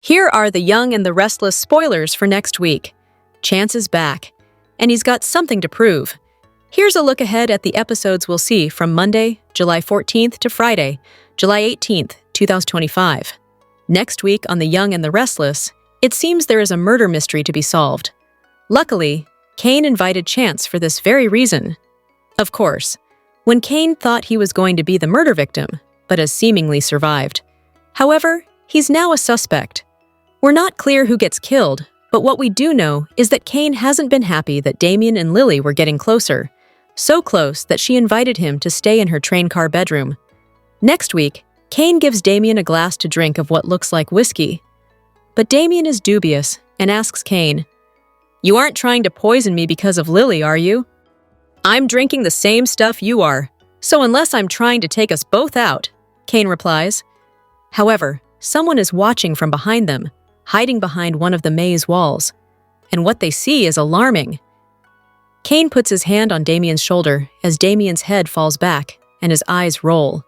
Here are the young and the restless spoilers for next week. Chance is back, and he's got something to prove. Here's a look ahead at the episodes we'll see from Monday, July 14th to Friday, July 18th, 2025. Next week on The Young and the Restless, it seems there is a murder mystery to be solved. Luckily, Kane invited Chance for this very reason. Of course, when Kane thought he was going to be the murder victim, but has seemingly survived. However, he's now a suspect. We're not clear who gets killed, but what we do know is that Kane hasn't been happy that Damian and Lily were getting closer. So close that she invited him to stay in her train car bedroom. Next week, Kane gives Damian a glass to drink of what looks like whiskey. But Damian is dubious and asks Kane, "You aren't trying to poison me because of Lily, are you?" "I'm drinking the same stuff you are, so unless I'm trying to take us both out," Kane replies. However, someone is watching from behind them, hiding behind one of the maze walls, and what they see is alarming. Kane puts his hand on Damian's shoulder as Damian's head falls back and his eyes roll.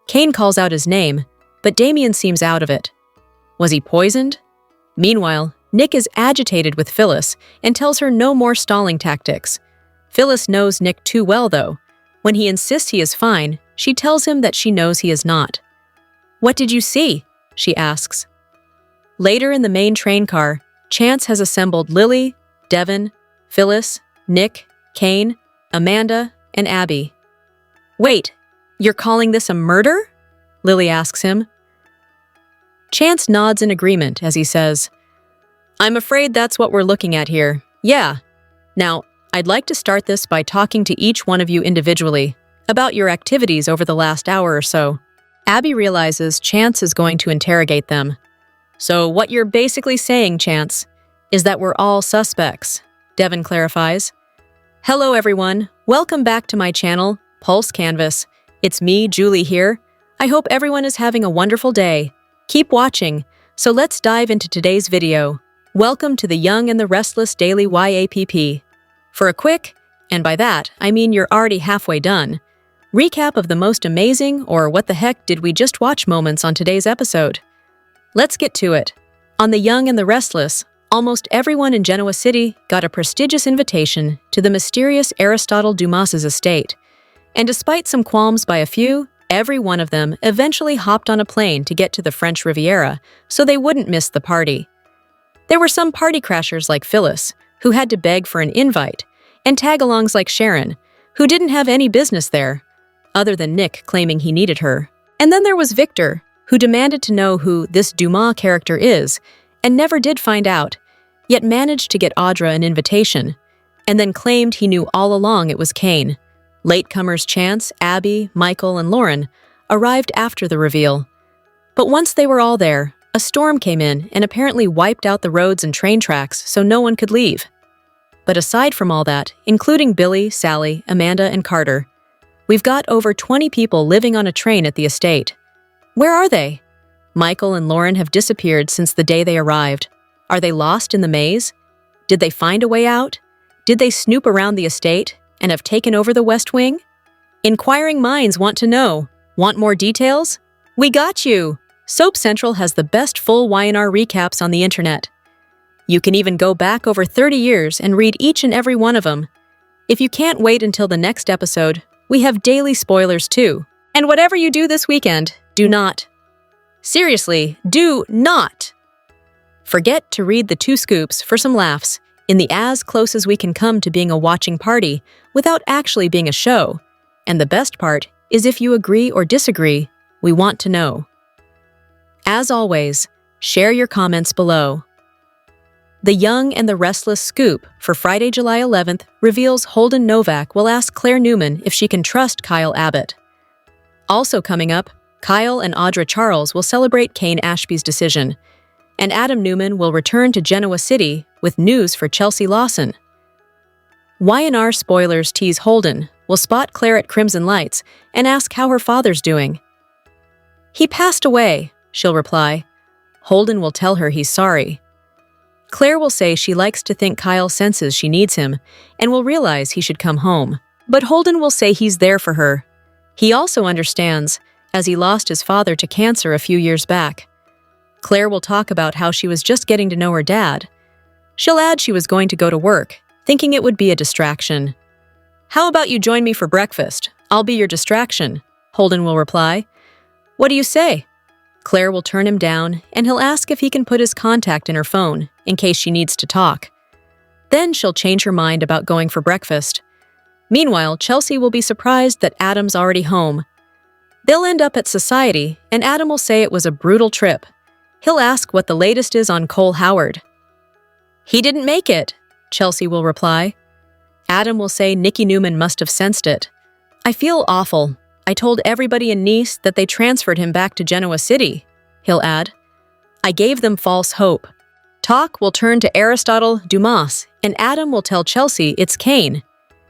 Kane calls out his name, but Damian seems out of it. Was he poisoned? Meanwhile, Nick is agitated with Phyllis and tells her no more stalling tactics. Phyllis knows Nick too well, though. When he insists he is fine, she tells him that she knows he is not. "What did you see?" she asks. Later in the main train car, Chance has assembled Lily, Devon, Phyllis, Nick, Kane, Amanda, and Abby. "Wait, you're calling this a murder?" Lily asks him. Chance nods in agreement as he says, "I'm afraid that's what we're looking at here. Yeah. Now, I'd like to start this by talking to each one of you individually about your activities over the last hour or so." Abby realizes Chance is going to interrogate them. "So what you're basically saying, Chance, is that we're all suspects," Devon clarifies. "Hello, everyone. Welcome back to my channel, Pulse Canvas. It's me, Julie, here. I hope everyone is having a wonderful day. Keep watching, so let's dive into today's video. Welcome to the Young and the Restless Daily YAPP. For a quick, and by that, I mean you're already halfway done, recap of the most amazing or what the heck did we just watch moments on today's episode. Let's get to it. On The Young and the Restless, almost everyone in Genoa City got a prestigious invitation to the mysterious Aristotle Dumas's estate. And despite some qualms by a few, every one of them eventually hopped on a plane to get to the French Riviera so they wouldn't miss the party. There were some party crashers like Phyllis, who had to beg for an invite, and tag-alongs like Sharon, who didn't have any business there, other than Nick claiming he needed her. And then there was Victor, who demanded to know who this Dumas character is, and never did find out, yet managed to get Audra an invitation, and then claimed he knew all along it was Kane. Latecomers Chance, Abby, Michael, and Lauren arrived after the reveal. But once they were all there, a storm came in and apparently wiped out the roads and train tracks so no one could leave. But aside from all that, including Billy, Sally, Amanda, and Carter, we've got over 20 people living on a train at the estate. Where are they? Michael and Lauren have disappeared since the day they arrived. Are they lost in the maze? Did they find a way out? Did they snoop around the estate and have taken over the West Wing? Inquiring minds want to know. Want more details? We got you! Soap Central has the best full YNR recaps on the internet. You can even go back over 30 years and read each and every one of them. If you can't wait until the next episode, we have daily spoilers too. And whatever you do this weekend, do not. Seriously, do not! Forget to read the 2 scoops for some laughs in the as close as we can come to being a watching party without actually being a show. And the best part is if you agree or disagree, we want to know. As always, share your comments below. The Young and the Restless scoop for Friday, July 11th reveals Holden Novak will ask Claire Newman if she can trust Kyle Abbott. Also coming up, Kyle and Audra Charles will celebrate Kane Ashby's decision, and Adam Newman will return to Genoa City with news for Chelsea Lawson. YNR spoilers tease Holden will spot Claire at Crimson Lights and ask how her father's doing. "He passed away," she'll reply. Holden will tell her he's sorry. Claire will say she likes to think Kyle senses she needs him and will realize he should come home. But Holden will say he's there for her. He also understands, as he lost his father to cancer a few years back. Claire will talk about how she was just getting to know her dad. She'll add she was going to go to work, thinking it would be a distraction. "How about you join me for breakfast? I'll be your distraction," Holden will reply. "What do you say?" Claire will turn him down, and he'll ask if he can put his contact in her phone, in case she needs to talk. Then she'll change her mind about going for breakfast. Meanwhile, Chelsea will be surprised that Adam's already home. They'll end up at Society, and Adam will say it was a brutal trip. He'll ask what the latest is on Cole Howard. "He didn't make it," Chelsea will reply. Adam will say Nikki Newman must have sensed it. "I feel awful. I told everybody in Nice that they transferred him back to Genoa City," he'll add. "I gave them false hope." Talk will turn to Aristotle Dumas, and Adam will tell Chelsea it's Kane.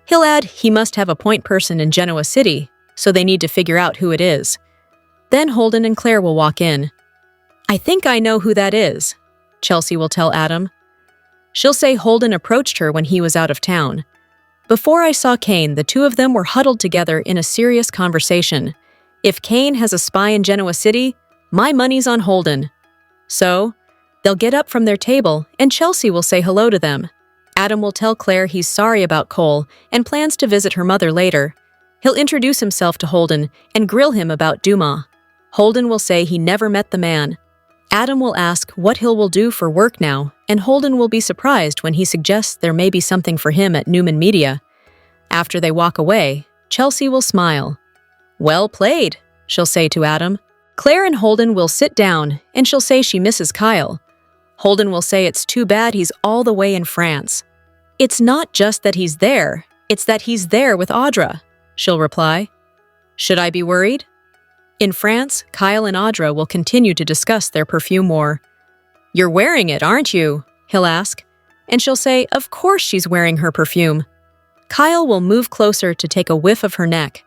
He'll add he must have a point person in Genoa City, so they need to figure out who it is. Then Holden and Claire will walk in. "I think I know who that is," Chelsea will tell Adam. She'll say Holden approached her when he was out of town. "Before I saw Kane, the two of them were huddled together in a serious conversation. If Kane has a spy in Genoa City, my money's on Holden." So, they'll get up from their table, and Chelsea will say hello to them. Adam will tell Claire he's sorry about Cole and plans to visit her mother later. He'll introduce himself to Holden and grill him about Dumas. Holden will say he never met the man. Adam will ask what he will do for work now, and Holden will be surprised when he suggests there may be something for him at Newman Media. After they walk away, Chelsea will smile. "Well played," she'll say to Adam. Claire and Holden will sit down, and she'll say she misses Kyle. Holden will say it's too bad he's all the way in France. "It's not just that he's there, it's that he's there with Audra," she'll reply. "Should I be worried?" In France, Kyle and Audra will continue to discuss their perfume war. "You're wearing it, aren't you?" he'll ask. And she'll say, of course she's wearing her perfume. Kyle will move closer to take a whiff of her neck.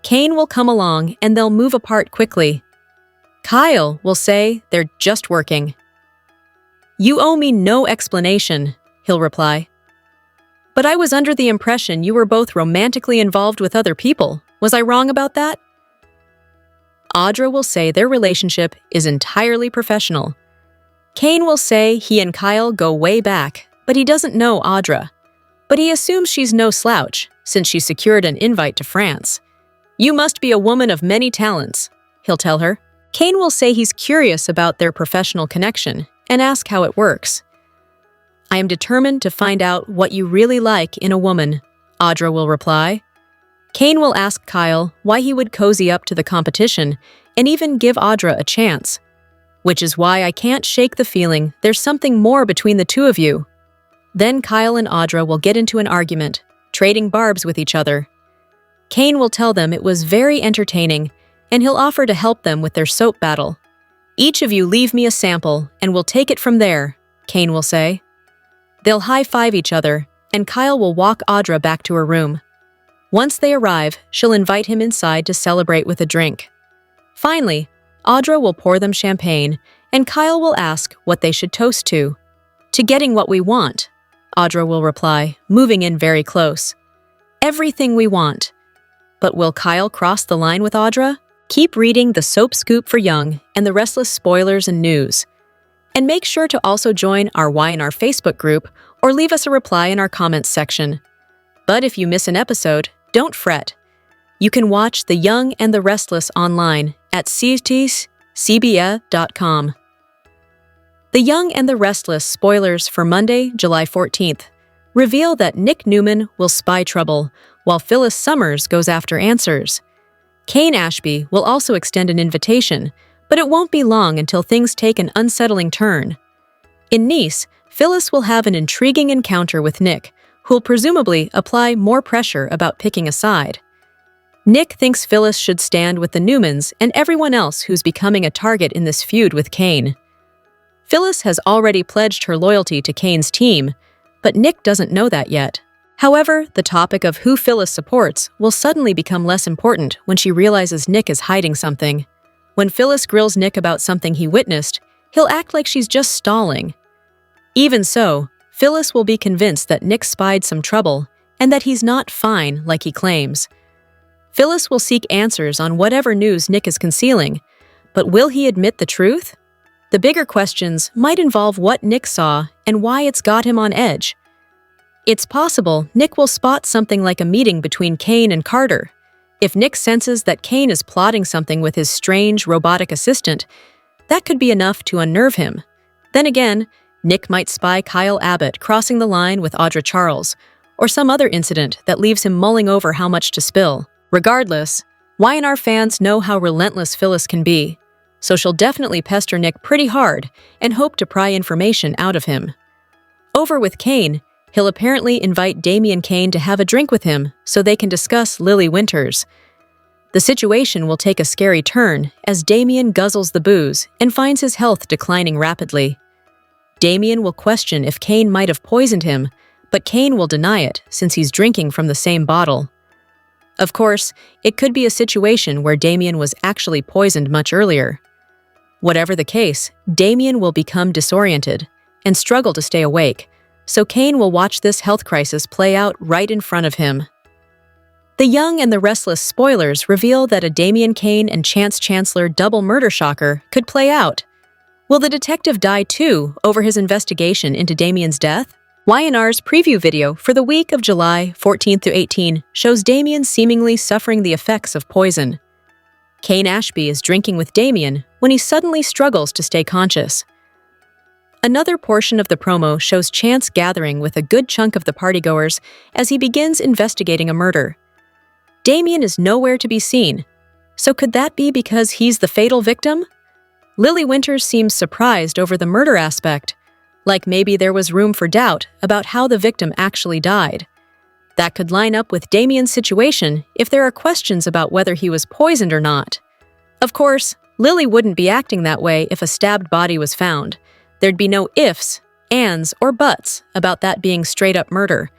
Kane will come along and they'll move apart quickly. Kyle will say they're just working. "You owe me no explanation," he'll reply. "But I was under the impression you were both romantically involved with other people. Was I wrong about that?" Audra will say their relationship is entirely professional. Kane will say he and Kyle go way back, but he doesn't know Audra. But he assumes she's no slouch, since she secured an invite to France. "You must be a woman of many talents," he'll tell her. Kane will say he's curious about their professional connection and ask how it works. "I am determined to find out what you really like in a woman," Audra will reply. Kane will ask Kyle why he would cozy up to the competition and even give Audra a chance. "Which is why I can't shake the feeling there's something more between the two of you." Then Kyle and Audra will get into an argument, trading barbs with each other. Kane will tell them it was very entertaining, and he'll offer to help them with their soap battle. "Each of you leave me a sample, and we'll take it from there," Kane will say. They'll high-five each other, and Kyle will walk Audra back to her room. Once they arrive, she'll invite him inside to celebrate with a drink. Finally, Audra will pour them champagne, and Kyle will ask what they should toast to. "To getting what we want," Audra will reply, moving in very close. "Everything we want." But will Kyle cross the line with Audra? Keep reading The Soap Scoop for Young and the Restless spoilers and news. And make sure to also join our Why in Our Facebook group or leave us a reply in our comments section. But if you miss an episode, don't fret. You can watch The Young and the Restless online at cbia.com. The Young and the Restless spoilers for Monday, July 14th, reveal that Nick Newman will spy trouble, while Phyllis Summers goes after answers. Kane Ashby will also extend an invitation, but it won't be long until things take an unsettling turn. In Nice, Phyllis will have an intriguing encounter with Nick, who'll presumably apply more pressure about picking a side. Nick thinks Phyllis should stand with the Newmans and everyone else who's becoming a target in this feud with Kane. Phyllis has already pledged her loyalty to Kane's team, but Nick doesn't know that yet. However, the topic of who Phyllis supports will suddenly become less important when she realizes Nick is hiding something. When Phyllis grills Nick about something he witnessed, he'll act like she's just stalling. Even so, Phyllis will be convinced that Nick spied some trouble and that he's not fine like he claims. Phyllis will seek answers on whatever news Nick is concealing, but will he admit the truth? The bigger questions might involve what Nick saw and why it's got him on edge. It's possible Nick will spot something like a meeting between Kane and Carter. If Nick senses that Kane is plotting something with his strange, robotic assistant, that could be enough to unnerve him. Then again, Nick might spy Kyle Abbott crossing the line with Audra Charles, or some other incident that leaves him mulling over how much to spill. Regardless, Y&R fans know how relentless Phyllis can be, so she'll definitely pester Nick pretty hard and hope to pry information out of him. Over with Kane, he'll apparently invite Damian Kane to have a drink with him so they can discuss Lily Winters. The situation will take a scary turn as Damian guzzles the booze and finds his health declining rapidly. Damian will question if Kane might have poisoned him, but Kane will deny it since he's drinking from the same bottle. Of course, it could be a situation where Damian was actually poisoned much earlier. Whatever the case, Damian will become disoriented and struggle to stay awake, so Kane will watch this health crisis play out right in front of him. The Young and the Restless spoilers reveal that a Damian Kane and Chance Chancellor double murder shocker could play out. Will the detective die too over his investigation into Damian's death? Y&R's preview video for the week of July 14th to 18 shows Damian seemingly suffering the effects of poison. Kane Ashby is drinking with Damian when he suddenly struggles to stay conscious. Another portion of the promo shows Chance gathering with a good chunk of the partygoers as he begins investigating a murder. Damian is nowhere to be seen, so could that be because he's the fatal victim? Lily Winters seems surprised over the murder aspect, like maybe there was room for doubt about how the victim actually died. That could line up with Damian's situation if there are questions about whether he was poisoned or not. Of course, Lily wouldn't be acting that way if a stabbed body was found. There'd be no ifs, ands, or buts about that being straight-up murder.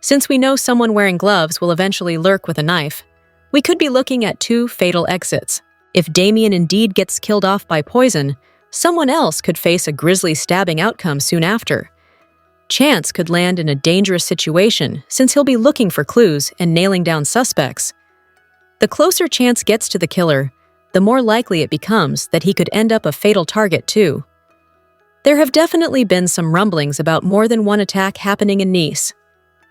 Since we know someone wearing gloves will eventually lurk with a knife, we could be looking at two fatal exits. If Damian indeed gets killed off by poison, someone else could face a grisly stabbing outcome soon after. Chance could land in a dangerous situation since he'll be looking for clues and nailing down suspects. The closer Chance gets to the killer, the more likely it becomes that he could end up a fatal target too. There have definitely been some rumblings about more than one attack happening in Nice.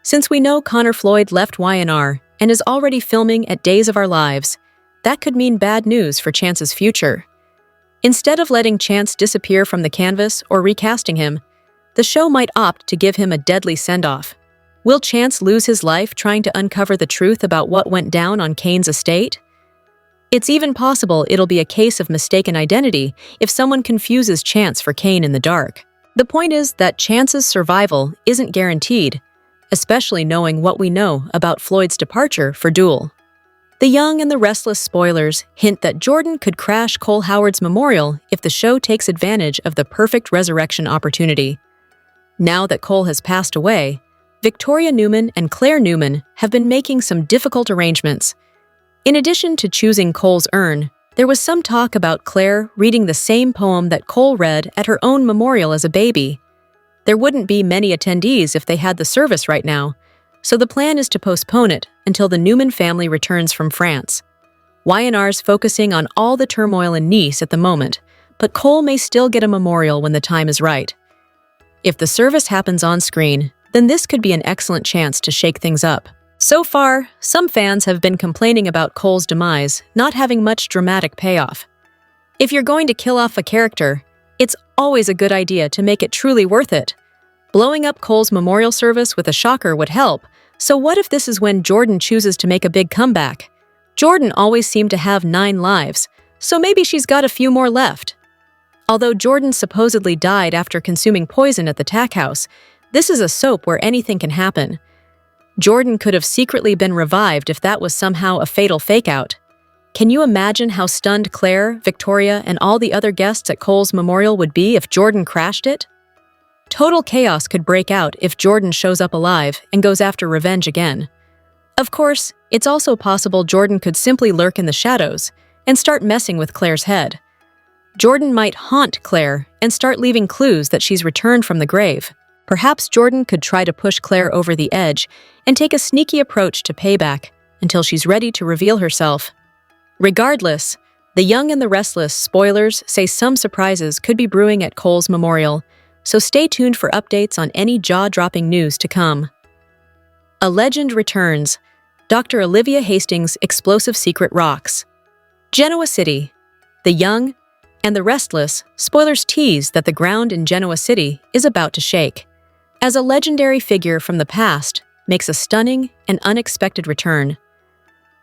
Since we know Connor Floyd left Y&R and is already filming at Days of Our Lives, that could mean bad news for Chance's future. Instead of letting Chance disappear from the canvas or recasting him, the show might opt to give him a deadly send-off. Will Chance lose his life trying to uncover the truth about what went down on Kane's estate? It's even possible it'll be a case of mistaken identity if someone confuses Chance for Kane in the dark. The point is that Chance's survival isn't guaranteed, especially knowing what we know about Floyd's departure for Duel. The Young and the Restless spoilers hint that Jordan could crash Cole Howard's memorial if the show takes advantage of the perfect resurrection opportunity. Now that Cole has passed away, Victoria Newman and Claire Newman have been making some difficult arrangements. In addition to choosing Cole's urn, there was some talk about Claire reading the same poem that Cole read at her own memorial as a baby. There wouldn't be many attendees if they had the service right now, so the plan is to postpone it until the Newman family returns from France. Y&R's focusing on all the turmoil in Nice at the moment, but Cole may still get a memorial when the time is right. If the service happens on screen, then this could be an excellent chance to shake things up. So far, some fans have been complaining about Cole's demise not having much dramatic payoff. If you're going to kill off a character, it's always a good idea to make it truly worth it. Blowing up Cole's memorial service with a shocker would help, so what if this is when Jordan chooses to make a big comeback? Jordan always seemed to have 9 lives, so maybe she's got a few more left. Although Jordan supposedly died after consuming poison at the tack house, this is a soap where anything can happen. Jordan could have secretly been revived if that was somehow a fatal fake-out. Can you imagine how stunned Claire, Victoria, and all the other guests at Cole's memorial would be if Jordan crashed it? Total chaos could break out if Jordan shows up alive and goes after revenge again. Of course, it's also possible Jordan could simply lurk in the shadows and start messing with Claire's head. Jordan might haunt Claire and start leaving clues that she's returned from the grave. Perhaps Jordan could try to push Claire over the edge and take a sneaky approach to payback until she's ready to reveal herself. Regardless, The Young and the Restless spoilers say some surprises could be brewing at Cole's memorial, so stay tuned for updates on any jaw-dropping news to come. A legend returns. Dr. Olivia Hastings' explosive secret rocks. Genoa City. The Young and the Restless spoilers tease that the ground in Genoa City is about to shake, as a legendary figure from the past makes a stunning and unexpected return.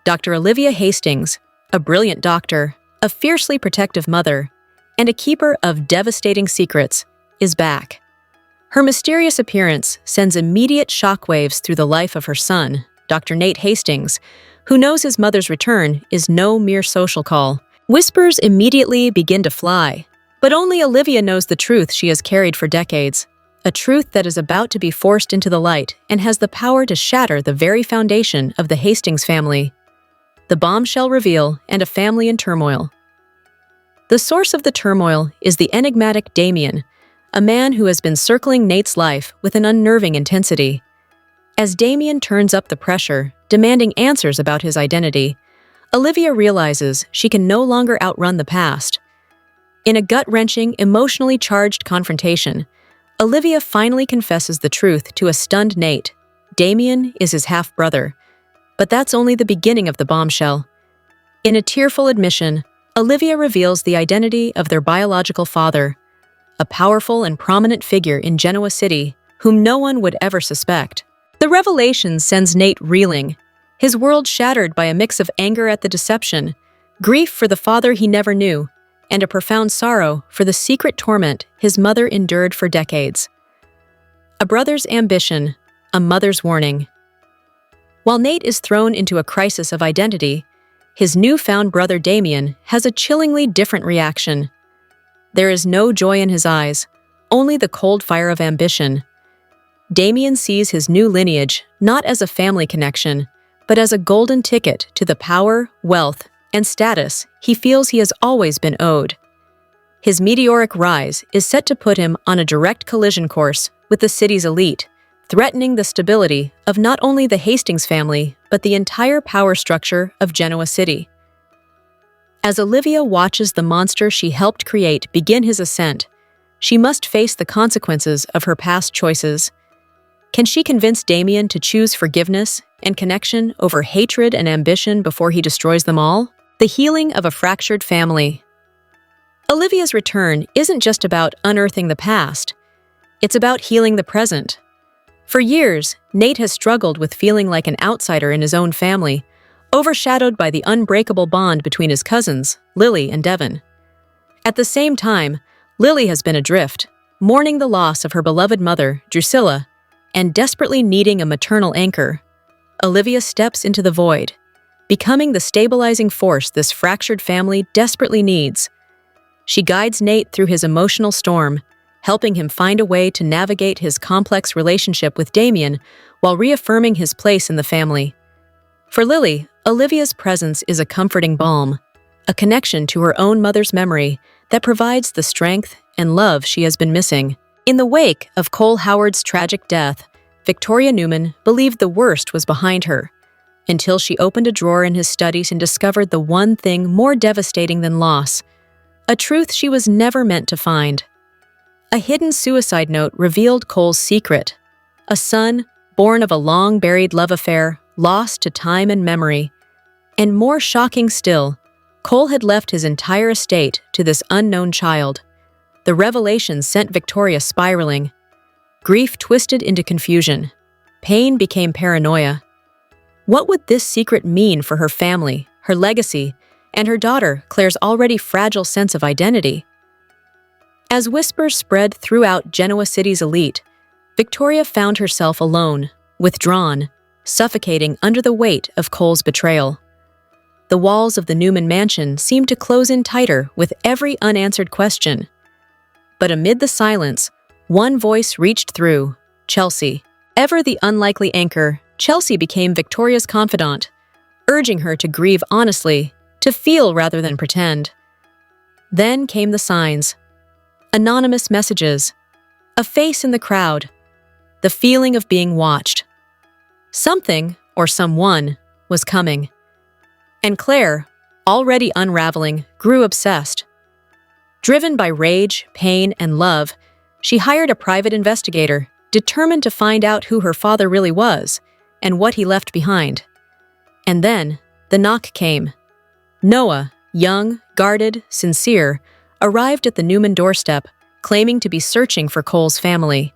Dr. Olivia Hastings, a brilliant doctor, a fiercely protective mother, and a keeper of devastating secrets, is back. Her mysterious appearance sends immediate shockwaves through the life of her son, Dr. Nate Hastings, who knows his mother's return is no mere social call. Whispers immediately begin to fly, but only Olivia knows the truth she has carried for decades, a truth that is about to be forced into the light and has the power to shatter the very foundation of the Hastings family. The bombshell reveal and a family in turmoil. The source of the turmoil is the enigmatic Damian, a man who has been circling Nate's life with an unnerving intensity. As Damian turns up the pressure, demanding answers about his identity, Olivia realizes she can no longer outrun the past. In a gut-wrenching, emotionally charged confrontation, Olivia finally confesses the truth to a stunned Nate. Damian is his half-brother. But that's only the beginning of the bombshell. In a tearful admission, Olivia reveals the identity of their biological father, a powerful and prominent figure in Genoa City whom no one would ever suspect. The revelation sends Nate reeling, his world shattered by a mix of anger at the deception, grief for the father he never knew, and a profound sorrow for the secret torment his mother endured for decades. A brother's ambition, a mother's warning. While Nate is thrown into a crisis of identity, his newfound brother Damian has a chillingly different reaction. There is no joy in his eyes, only the cold fire of ambition. Damian sees his new lineage not as a family connection, but as a golden ticket to the power, wealth, and status he feels he has always been owed. His meteoric rise is set to put him on a direct collision course with the city's elite, threatening the stability of not only the Hastings family, but the entire power structure of Genoa City. As Olivia watches the monster she helped create begin his ascent, she must face the consequences of her past choices. Can she convince Damian to choose forgiveness and connection over hatred and ambition before he destroys them all? The healing of a fractured family. Olivia's return isn't just about unearthing the past. It's about healing the present. For years, Nate has struggled with feeling like an outsider in his own family, overshadowed by the unbreakable bond between his cousins, Lily and Devon. At the same time, Lily has been adrift, mourning the loss of her beloved mother, Drusilla, and desperately needing a maternal anchor. Olivia steps into the void, becoming the stabilizing force this fractured family desperately needs. She guides Nate through his emotional storm, helping him find a way to navigate his complex relationship with Damian while reaffirming his place in the family. For Lily, Olivia's presence is a comforting balm, a connection to her own mother's memory that provides the strength and love she has been missing. In the wake of Cole Howard's tragic death, Victoria Newman believed the worst was behind her, until she opened a drawer in his studies and discovered the one thing more devastating than loss, a truth she was never meant to find. A hidden suicide note revealed Cole's secret, a son born of a long-buried love affair, lost to time and memory. And more shocking still, Cole had left his entire estate to this unknown child. The revelation sent Victoria spiraling. Grief twisted into confusion. Pain became paranoia. What would this secret mean for her family, her legacy, and her daughter Claire's already fragile sense of identity? As whispers spread throughout Genoa City's elite, Victoria found herself alone, withdrawn, suffocating under the weight of Cole's betrayal. The walls of the Newman mansion seemed to close in tighter with every unanswered question. But amid the silence, one voice reached through: Chelsea. Ever the unlikely anchor, Chelsea became Victoria's confidant, urging her to grieve honestly, to feel rather than pretend. Then came the signs. Anonymous messages, a face in the crowd, the feeling of being watched. Something, or someone, was coming. And Claire, already unraveling, grew obsessed. Driven by rage, pain, and love, she hired a private investigator, determined to find out who her father really was and what he left behind. And then, the knock came. Noah, young, guarded, sincere, arrived at the Newman doorstep, claiming to be searching for Cole's family.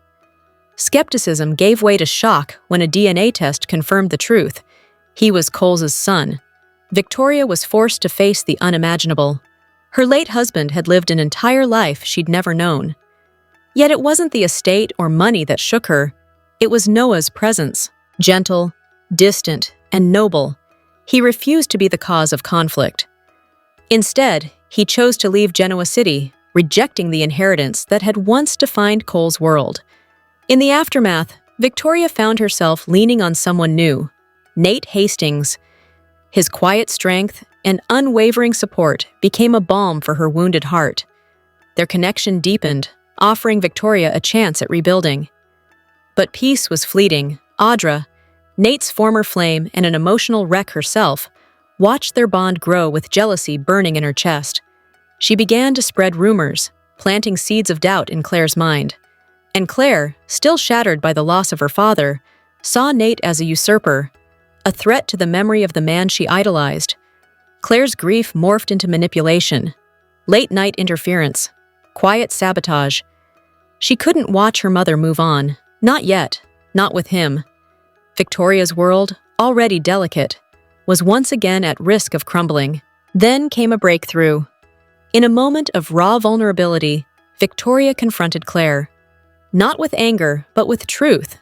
Skepticism gave way to shock when a DNA test confirmed the truth. He was Cole's son. Victoria was forced to face the unimaginable. Her late husband had lived an entire life she'd never known. Yet it wasn't the estate or money that shook her. It was Noah's presence, gentle, distant, and noble. He refused to be the cause of conflict. Instead, he chose to leave Genoa City, rejecting the inheritance that had once defined Cole's world. In the aftermath, Victoria found herself leaning on someone new, Nate Hastings. His quiet strength and unwavering support became a balm for her wounded heart. Their connection deepened, offering Victoria a chance at rebuilding. But peace was fleeting. Audra, Nate's former flame and an emotional wreck herself, watched their bond grow with jealousy burning in her chest. She began to spread rumors, planting seeds of doubt in Claire's mind. And Claire, still shattered by the loss of her father, saw Nate as a usurper, a threat to the memory of the man she idolized. Claire's grief morphed into manipulation, late-night interference, quiet sabotage. She couldn't watch her mother move on. Not yet, not with him. Victoria's world, already delicate, was once again at risk of crumbling. Then came a breakthrough. In a moment of raw vulnerability, Victoria confronted Claire. Not with anger, but with truth.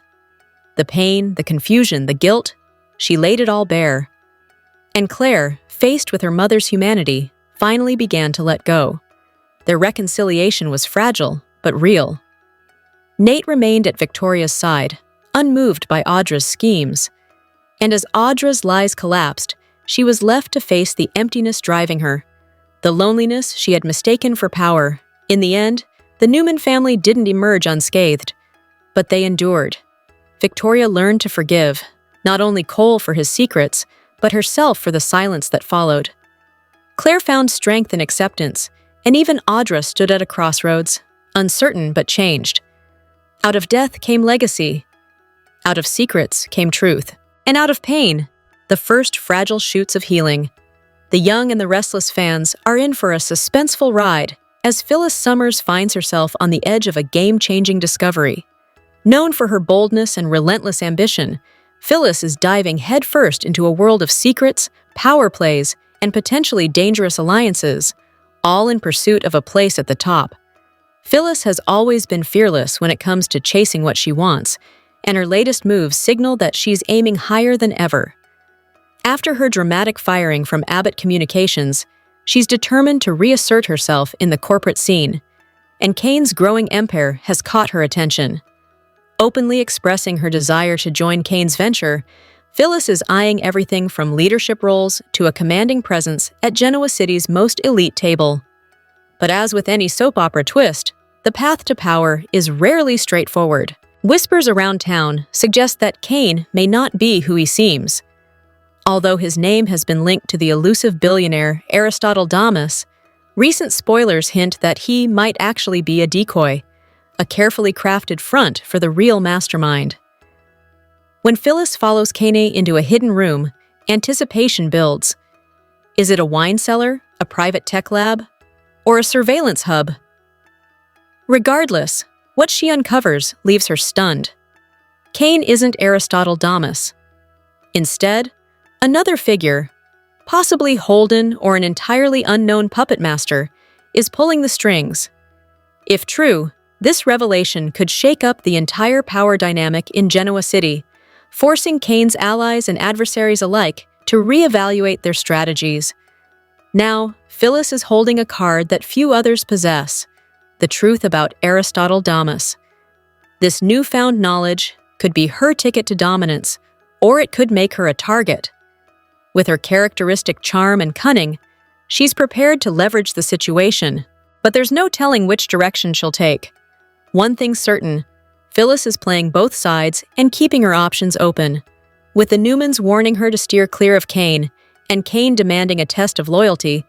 The pain, the confusion, the guilt, she laid it all bare. And Claire, faced with her mother's humanity, finally began to let go. Their reconciliation was fragile, but real. Nate remained at Victoria's side, unmoved by Audra's schemes. And as Audra's lies collapsed, she was left to face the emptiness driving her, the loneliness she had mistaken for power. In the end, the Newman family didn't emerge unscathed, but they endured. Victoria learned to forgive, not only Cole for his secrets, but herself for the silence that followed. Claire found strength in acceptance, and even Audra stood at a crossroads, uncertain but changed. Out of death came legacy. Out of secrets came truth. And out of pain, the first fragile shoots of healing. The young and the restless fans are in for a suspenseful ride as Phyllis Summers finds herself on the edge of a game-changing discovery. Known for her boldness and relentless ambition, Phyllis is diving headfirst into a world of secrets, power plays, and potentially dangerous alliances, all in pursuit of a place at the top. Phyllis has always been fearless when it comes to chasing what she wants, and her latest moves signal that she's aiming higher than ever. After her dramatic firing from Abbott Communications, she's determined to reassert herself in the corporate scene, and Kane's growing empire has caught her attention. Openly expressing her desire to join Kane's venture, Phyllis is eyeing everything from leadership roles to a commanding presence at Genoa City's most elite table. But as with any soap opera twist, the path to power is rarely straightforward. Whispers around town suggest that Kane may not be who he seems. Although his name has been linked to the elusive billionaire Aristotle Damas, recent spoilers hint that he might actually be a decoy, a carefully crafted front for the real mastermind. When Phyllis follows Kane into a hidden room, anticipation builds. Is it a wine cellar, a private tech lab, or a surveillance hub? Regardless, what she uncovers leaves her stunned. Kane isn't Aristotle Damas. Instead, another figure, possibly Holden or an entirely unknown puppet master, is pulling the strings. If true, this revelation could shake up the entire power dynamic in Genoa City, forcing Kane's allies and adversaries alike to reevaluate their strategies. Now, Phyllis is holding a card that few others possess: the truth about Aristotle Damas. This newfound knowledge could be her ticket to dominance, or it could make her a target. With her characteristic charm and cunning, she's prepared to leverage the situation, but there's no telling which direction she'll take. One thing's certain, Phyllis is playing both sides and keeping her options open. With the Newmans warning her to steer clear of Kane, and Kane demanding a test of loyalty,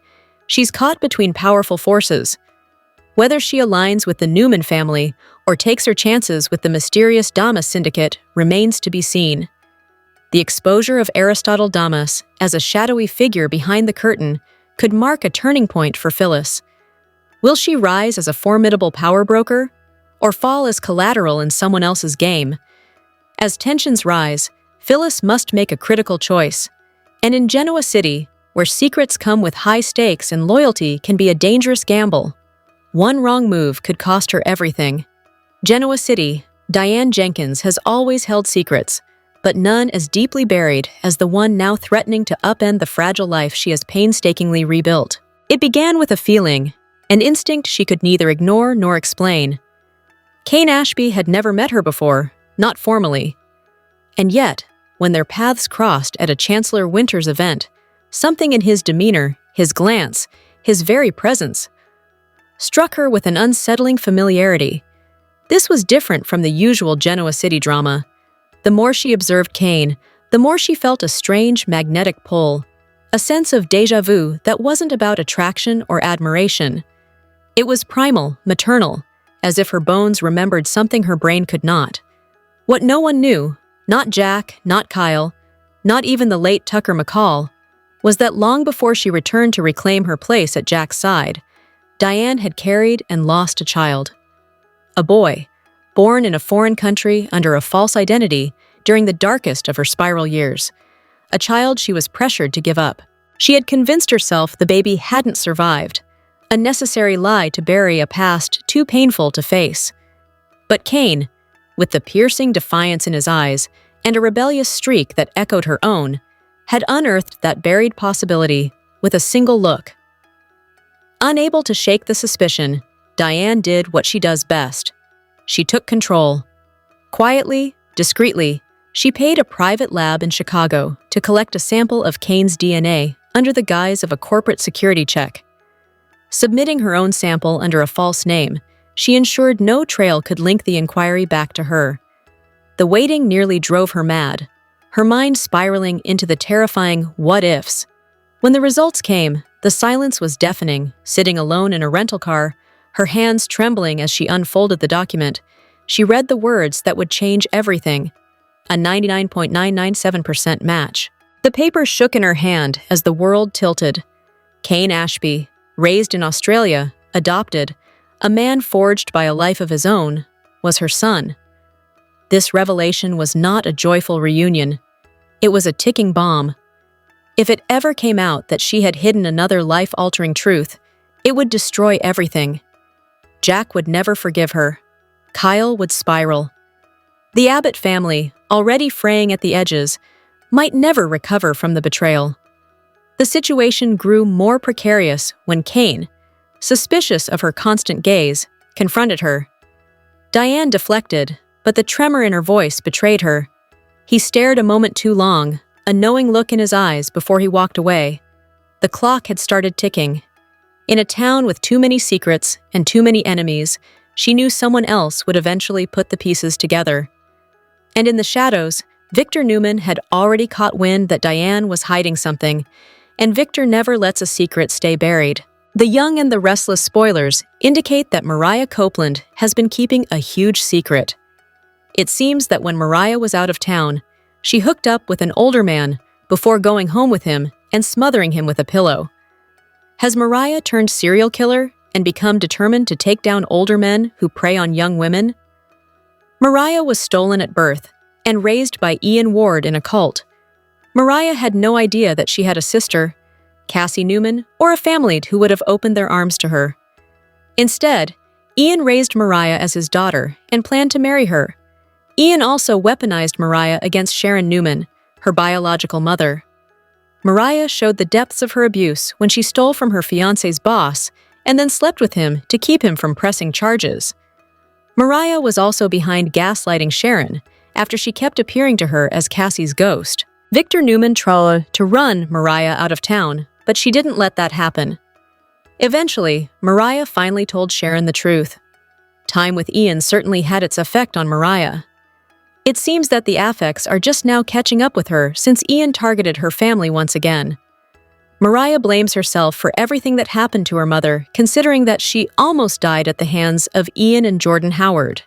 she's caught between powerful forces. Whether she aligns with the Newman family or takes her chances with the mysterious Damas syndicate remains to be seen. The exposure of Aristotle Damas as a shadowy figure behind the curtain could mark a turning point for Phyllis. Will she rise as a formidable power broker, or fall as collateral in someone else's game? As tensions rise, Phyllis must make a critical choice. And in Genoa City, where secrets come with high stakes and loyalty can be a dangerous gamble, one wrong move could cost her everything. Genoa City, Diane Jenkins has always held secrets, but none as deeply buried as the one now threatening to upend the fragile life she has painstakingly rebuilt. It began with a feeling, an instinct she could neither ignore nor explain. Kane Ashby had never met her before, not formally. And yet, when their paths crossed at a Chancellor Winters event, something in his demeanor, his glance, his very presence, struck her with an unsettling familiarity. This was different from the usual Genoa City drama. The more she observed Kane, the more she felt a strange magnetic pull, a sense of déjà vu that wasn't about attraction or admiration. It was primal, maternal, as if her bones remembered something her brain could not. What no one knew, not Jack, not Kyle, not even the late Tucker McCall, was that long before she returned to reclaim her place at Jack's side, Diane had carried and lost a child. A boy, born in a foreign country under a false identity during the darkest of her spiral years. A child she was pressured to give up. She had convinced herself the baby hadn't survived, a necessary lie to bury a past too painful to face. But Kane, with the piercing defiance in his eyes and a rebellious streak that echoed her own, had unearthed that buried possibility with a single look. Unable to shake the suspicion, Diane did what she does best. She took control. Quietly, discreetly, she paid a private lab in Chicago to collect a sample of Kane's DNA under the guise of a corporate security check. Submitting her own sample under a false name, she ensured no trail could link the inquiry back to her. The waiting nearly drove her mad, her mind spiraling into the terrifying what-ifs. When the results came, the silence was deafening. Sitting alone in a rental car, her hands trembling as she unfolded the document, she read the words that would change everything. A 99.997% match. The paper shook in her hand as the world tilted. Kane Ashby, raised in Australia, adopted, a man forged by a life of his own, was her son. This revelation was not a joyful reunion. It was a ticking bomb. If it ever came out that she had hidden another life-altering truth, it would destroy everything. Jack would never forgive her. Kyle would spiral. The Abbott family, already fraying at the edges, might never recover from the betrayal. The situation grew more precarious when Kane, suspicious of her constant gaze, confronted her. Diane deflected, but the tremor in her voice betrayed her. He stared a moment too long, a knowing look in his eyes before he walked away. The clock had started ticking. In a town with too many secrets and too many enemies, she knew someone else would eventually put the pieces together. And in the shadows, Victor Newman had already caught wind that Diane was hiding something, and Victor never lets a secret stay buried. The young and the restless spoilers indicate that Mariah Copeland has been keeping a huge secret. It seems that when Mariah was out of town, she hooked up with an older man before going home with him and smothering him with a pillow. Has Mariah turned serial killer and become determined to take down older men who prey on young women? Mariah was stolen at birth and raised by Ian Ward in a cult. Mariah had no idea that she had a sister, Cassie Newman, or a family who would have opened their arms to her. Instead, Ian raised Mariah as his daughter and planned to marry her. Ian also weaponized Mariah against Sharon Newman, her biological mother. Mariah showed the depths of her abuse when she stole from her fiancé's boss and then slept with him to keep him from pressing charges. Mariah was also behind gaslighting Sharon after she kept appearing to her as Cassie's ghost. Victor Newman tried to run Mariah out of town, but she didn't let that happen. Eventually, Mariah finally told Sharon the truth. Time with Ian certainly had its effect on Mariah. It seems that the affects are just now catching up with her since Ian targeted her family once again. Mariah blames herself for everything that happened to her mother, considering that she almost died at the hands of Ian and Jordan Howard.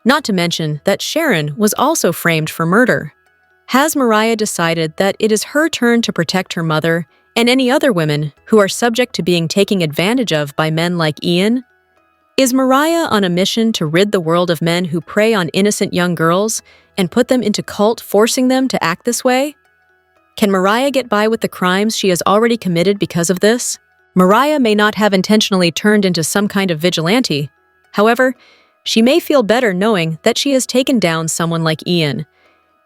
Not to mention that Sharon was also framed for murder. Has Mariah decided that it is her turn to protect her mother and any other women who are subject to being taken advantage of by men like Ian? Is Mariah on a mission to rid the world of men who prey on innocent young girls and put them into cult, forcing them to act this way? Can Mariah get by with the crimes she has already committed because of this? Mariah may not have intentionally turned into some kind of vigilante. However, she may feel better knowing that she has taken down someone like Ian.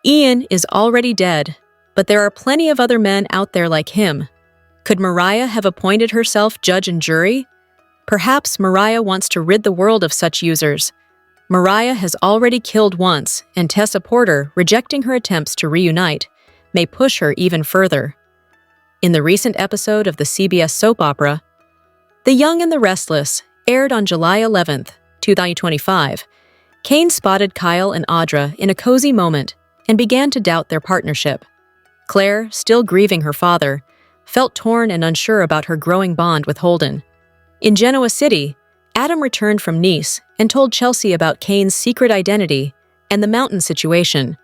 Ian is already dead, but there are plenty of other men out there like him. Could Mariah have appointed herself judge and jury? Perhaps Mariah wants to rid the world of such users. Mariah has already killed once, and Tessa Porter, rejecting her attempts to reunite, may push her even further. In the recent episode of the CBS soap opera, The Young and the Restless, aired on July 11th, 2025, Kane spotted Kyle and Audra in a cozy moment and began to doubt their partnership. Claire, still grieving her father, felt torn and unsure about her growing bond with Holden. In Genoa City, Adam returned from Nice and told Chelsea about Kane's secret identity and the mountain situation.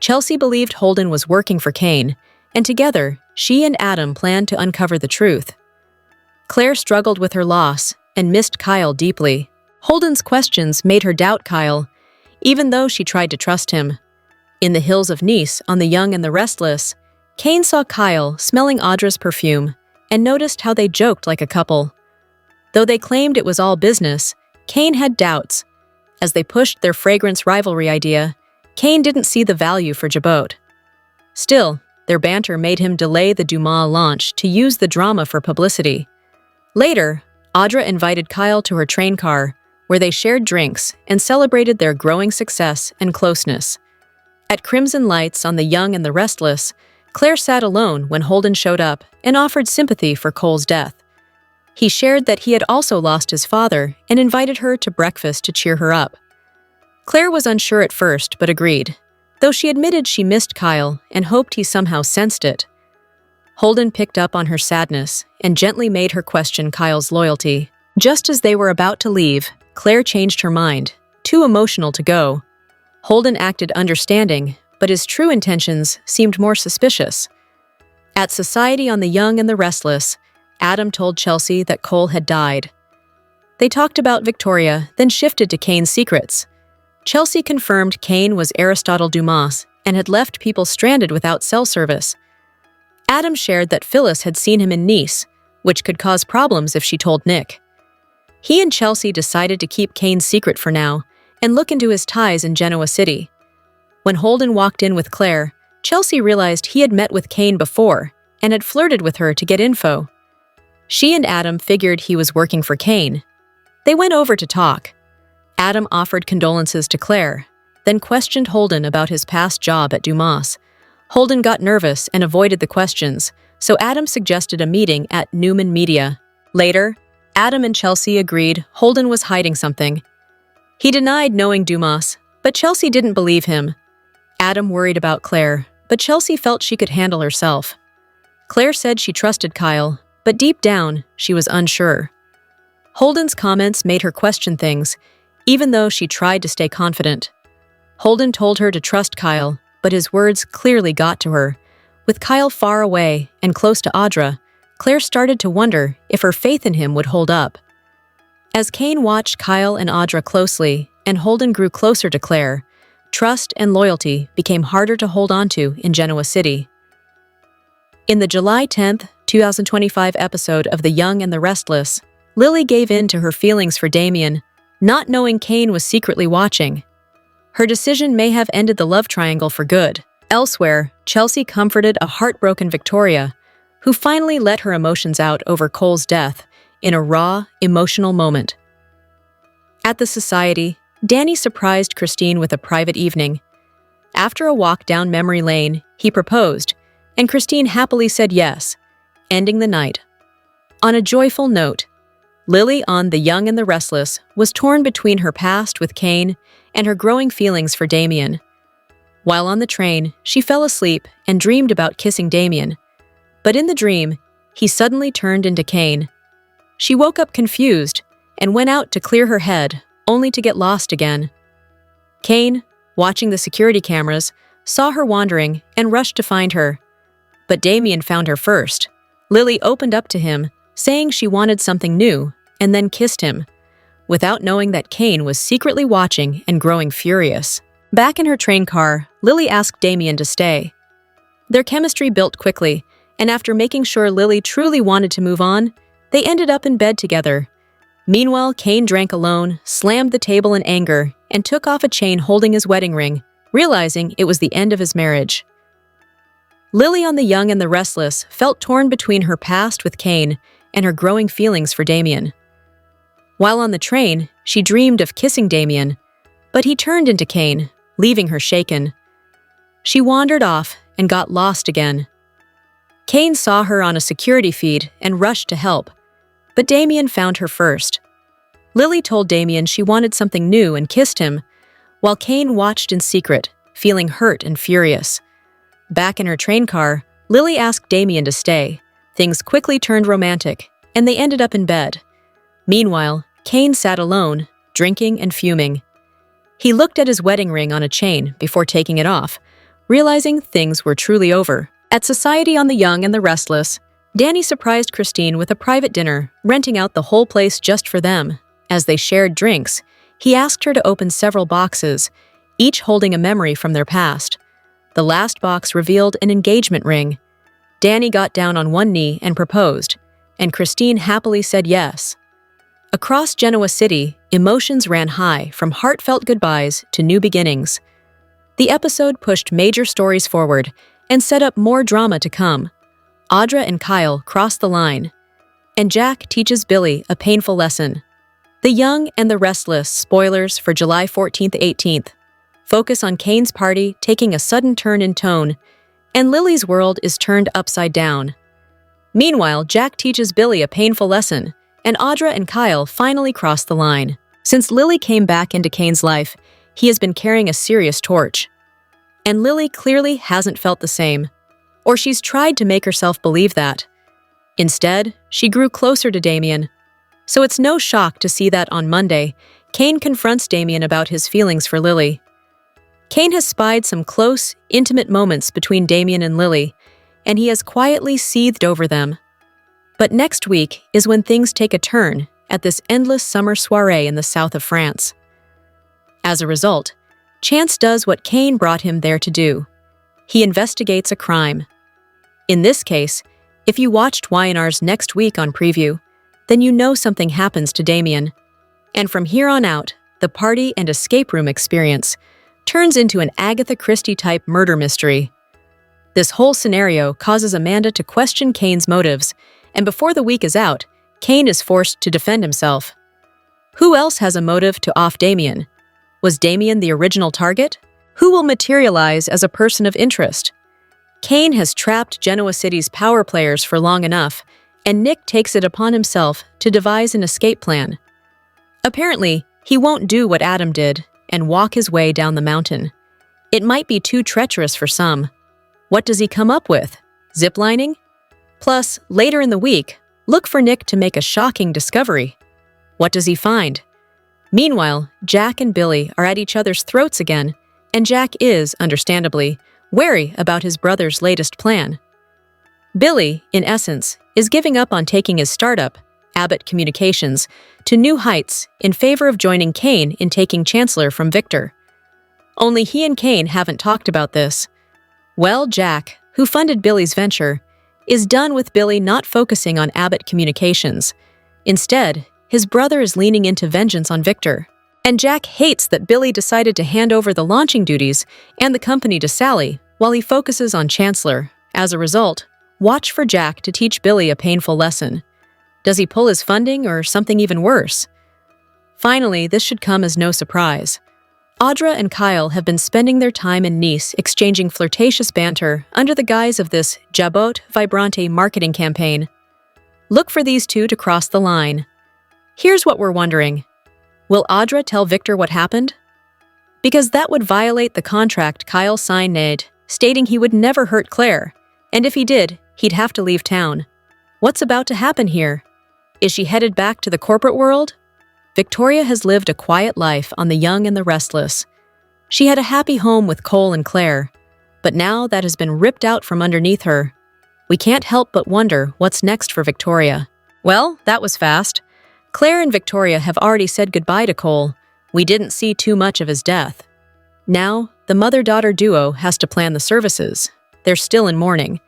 Chelsea believed Holden was working for Kane, and together, she and Adam planned to uncover the truth. Claire struggled with her loss and missed Kyle deeply. Holden's questions made her doubt Kyle, even though she tried to trust him. In the hills of Nice, on The Young and the Restless, Kane saw Kyle smelling Audra's perfume and noticed how they joked like a couple. Though they claimed it was all business, Kane had doubts. As they pushed their fragrance rivalry idea, Kane didn't see the value for Jabot. Still, their banter made him delay the Dumas launch to use the drama for publicity. Later, Audra invited Kyle to her train car, where they shared drinks and celebrated their growing success and closeness. At Crimson Lights on The Young and the Restless, Claire sat alone when Holden showed up and offered sympathy for Cole's death. He shared that he had also lost his father and invited her to breakfast to cheer her up. Claire was unsure at first but agreed, though she admitted she missed Kyle and hoped he somehow sensed it. Holden picked up on her sadness and gently made her question Kyle's loyalty. Just as they were about to leave, Claire changed her mind, too emotional to go. Holden acted understanding, but his true intentions seemed more suspicious. At Society on The Young and the Restless, Adam told Chelsea that Cole had died. They talked about Victoria, then shifted to Kane's secrets. Chelsea confirmed Kane was Aristotle Dumas and had left people stranded without cell service. Adam shared that Phyllis had seen him in Nice, which could cause problems if she told Nick. He and Chelsea decided to keep Kane's secret for now and look into his ties in Genoa City. When Holden walked in with Claire, Chelsea realized he had met with Kane before and had flirted with her to get info. She and Adam figured he was working for Kane. They went over to talk. Adam offered condolences to Claire, then questioned Holden about his past job at Dumas. Holden got nervous and avoided the questions, so Adam suggested a meeting at Newman Media. Later, Adam and Chelsea agreed Holden was hiding something. He denied knowing Dumas, but Chelsea didn't believe him. Adam worried about Claire, but Chelsea felt she could handle herself. Claire said she trusted Kyle, but deep down, she was unsure. Holden's comments made her question things, even though she tried to stay confident. Holden told her to trust Kyle, but his words clearly got to her. With Kyle far away and close to Audra, Claire started to wonder if her faith in him would hold up. As Kane watched Kyle and Audra closely and Holden grew closer to Claire, trust and loyalty became harder to hold onto in Genoa City. In the July 10, 2025 episode of The Young and the Restless, Lily gave in to her feelings for Damian, not knowing Kane was secretly watching. Her decision may have ended the love triangle for good. Elsewhere, Chelsea comforted a heartbroken Victoria, who finally let her emotions out over Cole's death in a raw, emotional moment. At the Society, Danny surprised Christine with a private evening. After a walk down memory lane, he proposed, and Christine happily said yes, ending the night. On a joyful note, Lily on The Young and the Restless was torn between her past with Kane and her growing feelings for Damian. While on the train, she fell asleep and dreamed about kissing Damian. But in the dream, he suddenly turned into Kane. She woke up confused and went out to clear her head, only to get lost again. Kane, watching the security cameras, saw her wandering and rushed to find her. But Damian found her first. Lily opened up to him, saying she wanted something new, and then kissed him, without knowing that Kane was secretly watching and growing furious. Back in her train car, Lily asked Damian to stay. Their chemistry built quickly, and after making sure Lily truly wanted to move on, they ended up in bed together. Meanwhile, Kane drank alone, slammed the table in anger, and took off a chain holding his wedding ring, realizing it was the end of his marriage. Lily on the Young and the Restless felt torn between her past with Kane and her growing feelings for Damian. While on the train, she dreamed of kissing Damian, but he turned into Kane, leaving her shaken. She wandered off and got lost again. Kane saw her on a security feed and rushed to help, but Damian found her first. Lily told Damian she wanted something new and kissed him, while Kane watched in secret, feeling hurt and furious. Back in her train car, Lily asked Damian to stay. Things quickly turned romantic, and they ended up in bed. Meanwhile, Kane sat alone, drinking and fuming. He looked at his wedding ring on a chain before taking it off, realizing things were truly over. At Society on the Young and the Restless, Danny surprised Christine with a private dinner, renting out the whole place just for them. As they shared drinks, he asked her to open several boxes, each holding a memory from their past. The last box revealed an engagement ring. Danny got down on one knee and proposed, and Christine happily said yes. Across Genoa City, emotions ran high from heartfelt goodbyes to new beginnings. The episode pushed major stories forward and set up more drama to come. Audra and Kyle cross the line, and Jack teaches Billy a painful lesson. The Young and the Restless spoilers for July 14th-18th focus on Kane's party taking a sudden turn in tone, and Lily's world is turned upside down. Meanwhile, Jack teaches Billy a painful lesson, and Audra and Kyle finally cross the line. Since Lily came back into Kane's life, he has been carrying a serious torch. And Lily clearly hasn't felt the same, or she's tried to make herself believe that. Instead, she grew closer to Damian. So it's no shock to see that on Monday, Kane confronts Damian about his feelings for Lily. Kane has spied some close, intimate moments between Damian and Lily, and he has quietly seethed over them. But next week is when things take a turn at this endless summer soiree in the south of France. As a result, Chance does what Kane brought him there to do. He investigates a crime. In this case, if you watched Y&R's Next Week on Preview, then you know something happens to Damian. And from here on out, the party and escape room experience turns into an Agatha Christie-type murder mystery. This whole scenario causes Amanda to question Kane's motives, and before the week is out, Kane is forced to defend himself. Who else has a motive to off Damian? Was Damian the original target? Who will materialize as a person of interest? Kane has trapped Genoa City's power players for long enough, and Nick takes it upon himself to devise an escape plan. Apparently, he won't do what Adam did and walk his way down the mountain. It might be too treacherous for some. What does he come up with? Ziplining? Plus, later in the week, look for Nick to make a shocking discovery. What does he find? Meanwhile, Jack and Billy are at each other's throats again, and Jack is, understandably, wary about his brother's latest plan. Billy, in essence, is giving up on taking his startup, Abbott Communications, to new heights in favor of joining Kane in taking Chancellor from Victor. Only he and Kane haven't talked about this. Well, Jack, who funded Billy's venture, is done with Billy not focusing on Abbott Communications. Instead, his brother is leaning into vengeance on Victor. And Jack hates that Billy decided to hand over the launching duties and the company to Sally while he focuses on Chancellor. As a result, watch for Jack to teach Billy a painful lesson. Does he pull his funding or something even worse? Finally, this should come as no surprise. Audra and Kyle have been spending their time in Nice exchanging flirtatious banter under the guise of this Jabot Vibrante marketing campaign. Look for these two to cross the line. Here's what we're wondering. Will Audra tell Victor what happened? Because that would violate the contract Kyle signed, stating he would never hurt Claire, and if he did, he'd have to leave town. What's about to happen here? Is she headed back to the corporate world? Victoria has lived a quiet life on The Young and the Restless. She had a happy home with Cole and Claire, but now that has been ripped out from underneath her. We can't help but wonder what's next for Victoria. Well, that was fast. Claire and Victoria have already said goodbye to Cole. We didn't see too much of his death. Now, the mother-daughter duo has to plan the services. They're still in mourning.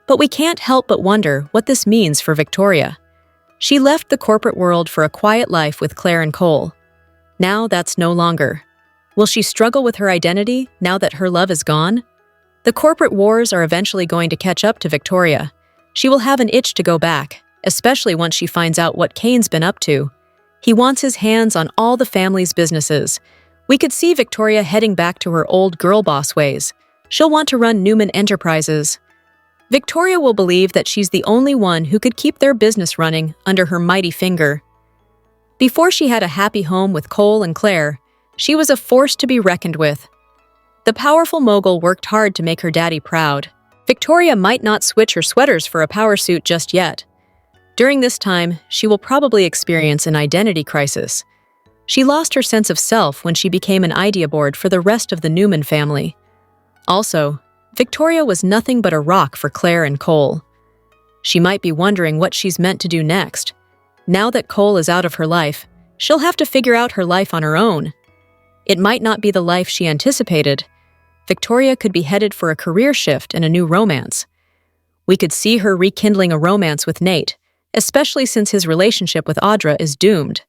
But we can't help but wonder what this means for Victoria. She left the corporate world for a quiet life with Claire and Cole. Now that's no longer. Will she struggle with her identity now that her love is gone? The corporate wars are eventually going to catch up to Victoria. She will have an itch to go back, especially once she finds out what Kane's been up to. He wants his hands on all the family's businesses. We could see Victoria heading back to her old girl boss ways. She'll want to run Newman Enterprises. Victoria will believe that she's the only one who could keep their business running under her mighty finger. Before she had a happy home with Cole and Claire, she was a force to be reckoned with. The powerful mogul worked hard to make her daddy proud. Victoria might not switch her sweaters for a power suit just yet. During this time, she will probably experience an identity crisis. She lost her sense of self when she became an idea board for the rest of the Newman family. Also, Victoria was nothing but a rock for Claire and Cole. She might be wondering what she's meant to do next. Now that Cole is out of her life, she'll have to figure out her life on her own. It might not be the life she anticipated. Victoria could be headed for a career shift and a new romance. We could see her rekindling a romance with Nate, especially since his relationship with Audra is doomed.